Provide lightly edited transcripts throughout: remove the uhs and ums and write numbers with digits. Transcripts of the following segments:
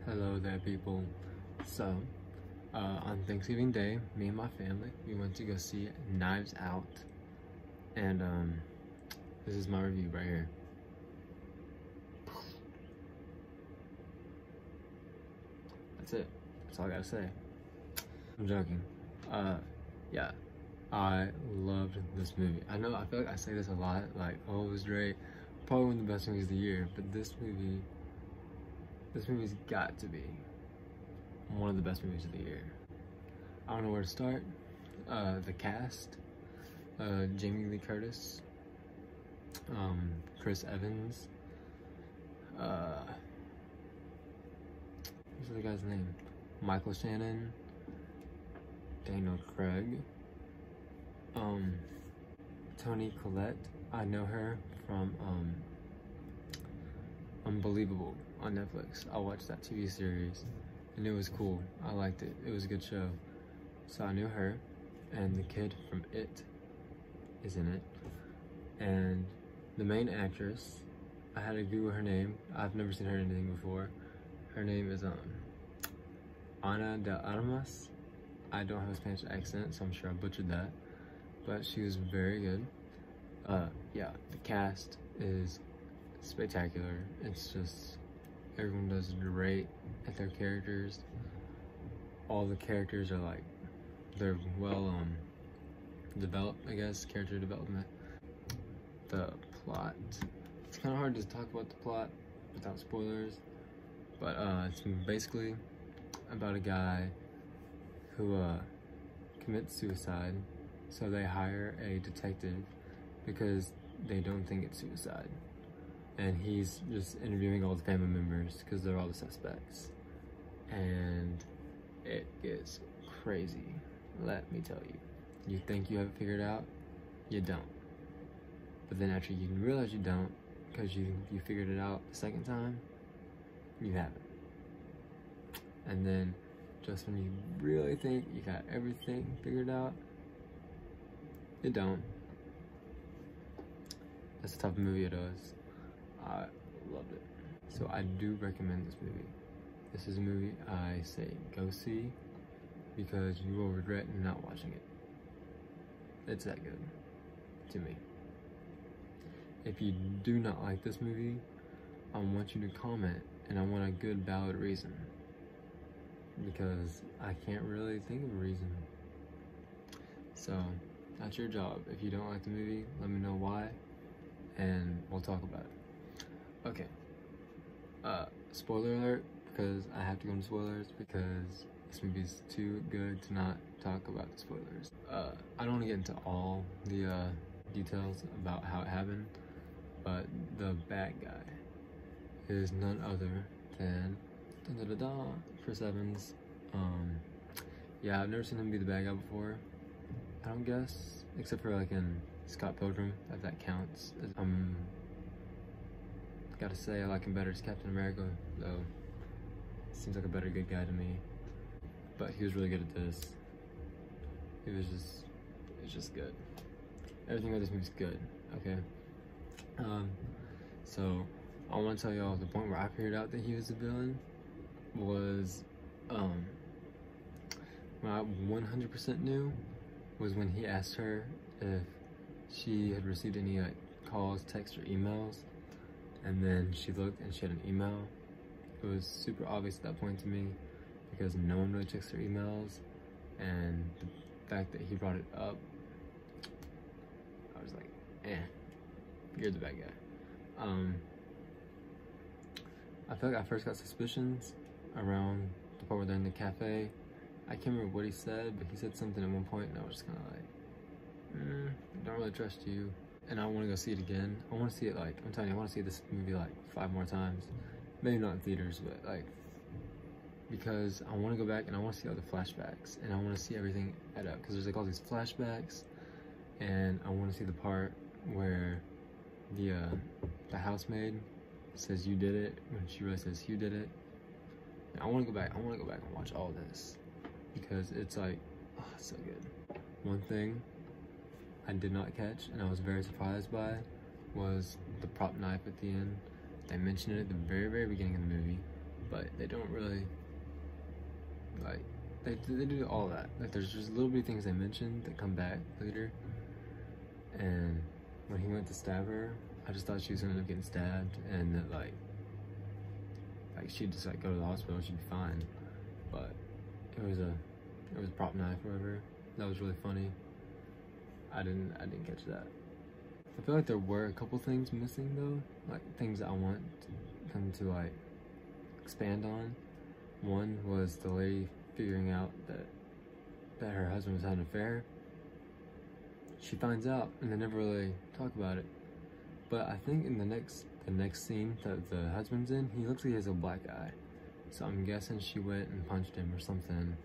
Hello there, people. So, on Thanksgiving Day, me and my family, we went to go see Knives Out. And, this is my review right here. That's it. That's all I gotta say. I'm joking. Yeah. I loved this movie. I feel like I say this a lot, like, oh, it was great. Probably one of the best movies of the year, but this movie's got to be one of the best movies of the year. I don't know where to start. The cast, Jamie Lee Curtis, Chris Evans, what's the guy's name? Michael Shannon, Daniel Craig, Toni Collette. I know her from Unbelievable on Netflix. I watched that TV series and it was cool. I liked it. It was a good show. So I knew her, and the kid from It is in it. And the main actress, I had to Google her name. I've never seen her in anything before. Her name is Ana de Armas. I don't have a Spanish accent, so I'm sure I butchered that. But she was very good. Yeah, the cast is spectacular. It's just, everyone does great at their characters. All the characters are like, they're well developed, I guess, character development. The plot, it's kind of hard to talk about the plot without spoilers, but it's basically about a guy who commits suicide, so they hire a detective because they don't think it's suicide. And he's just interviewing all the family members because they're all the suspects. And it gets crazy, let me tell you. You think you have it figured out, you don't. But then after you realize you don't, because you figured it out the second time, you haven't. And then just when you really think you got everything figured out, you don't. That's the type of movie it is. I loved it. So I do recommend this movie. This is a movie I say go see because you will regret not watching it. It's that good to me. If you do not like this movie, I want you to comment, and I want a good valid reason, because I can't really think of a reason. So that's your job. If you don't like the movie, let me know why, and we'll talk about it. Okay, spoiler alert, because I have to go into spoilers because this movie is too good to not talk about the spoilers. I don't want to get into all the details about how it happened, but the bad guy is none other than Chris Evans. Yeah, I've never seen him be the bad guy before, I don't guess, except for like in Scott Pilgrim, if that counts. Gotta say, I like him better as Captain America, though. Seems like a better good guy to me. But he was really good at this. It's just good. Everything about this movie's good, okay? So, I want to tell y'all the point where I figured out that he was the villain was, when I 100% knew was when he asked her if she had received any like calls, texts, or emails. And then she looked and she had an email. It was super obvious at that point to me because no one really checks their emails. And the fact that he brought it up, I was like, you're the bad guy. I feel like I first got suspicions around the part where they're in the cafe. I can't remember what he said, but he said something at one point and I was just kind of like, don't really trust you. And I want to go see it again. I want to see it, like, I'm telling you, I want to see this movie like 5 more times. Maybe not in theaters, but like, because I want to go back and I want to see all the flashbacks and I want to see everything add up, because there's like all these flashbacks, and I want to see the part where the housemaid says you did it when she really says you did it. And I want to go back. I want to go back and watch all this because it's like, oh, it's so good. One thing I did not catch, and I was very surprised by, was the prop knife at the end. They mentioned it at the very, very beginning of the movie, but they don't really, like, they do all that. Like, there's just little bitty things they mentioned that come back later. And when he went to stab her, I just thought she was gonna end up getting stabbed, and that like she'd just like go to the hospital and she'd be fine. But it was a prop knife or whatever. That was really funny. I didn't catch that. I feel like there were a couple things missing though, like things that I want them to like expand on. One was the lady figuring out that her husband was having an affair. She finds out and they never really talk about it. But I think in the next scene that the husband's in, he looks like he has a black eye. So I'm guessing she went and punched him or something.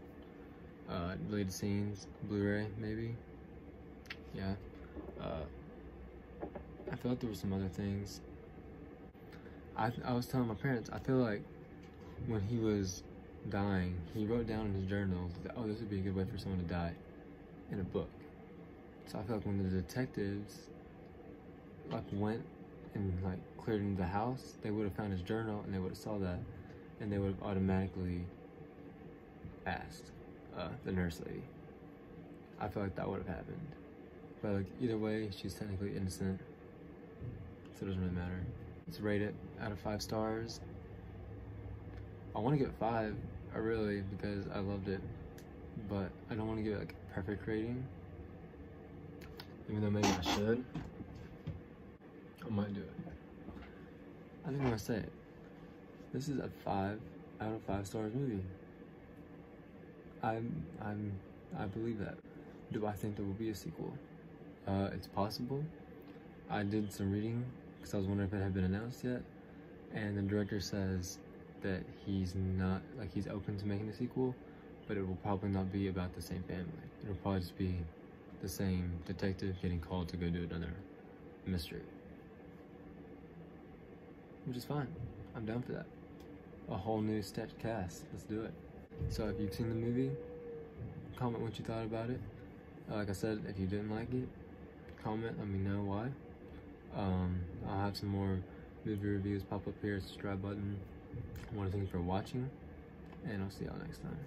Deleted scenes, Blu-ray maybe. Yeah. I feel like there were some other things. I was telling my parents, I feel like when he was dying, he wrote down in his journal that, oh, this would be a good way for someone to die in a book. So I feel like when the detectives like went and like cleared into the house, they would have found his journal and they would have saw that, and they would have automatically asked the nurse lady. I feel like that would have happened. But like either way, she's technically innocent, so it doesn't really matter. Let's rate it out of 5 stars. I want to give it 5, really, because I loved it, but I don't want to give it like a perfect rating, even though maybe I should. I might do it. I think I'm gonna say it. This is a 5 out of 5 stars movie. I believe that. Do I think there will be a sequel? It's possible. I did some reading because I was wondering if it had been announced yet, and the director says that he's not, like, he's open to making a sequel, but it will probably not be about the same family. It'll probably just be the same detective getting called to go do another mystery, which is fine. I'm down for that. A whole new sketch cast. Let's do it. So if you've seen the movie, comment what you thought about it. Like I said, if you didn't like it, comment, let me know why. I'll have some more movie reviews pop up here. Subscribe button. I want to thank you for watching, and I'll see y'all next time.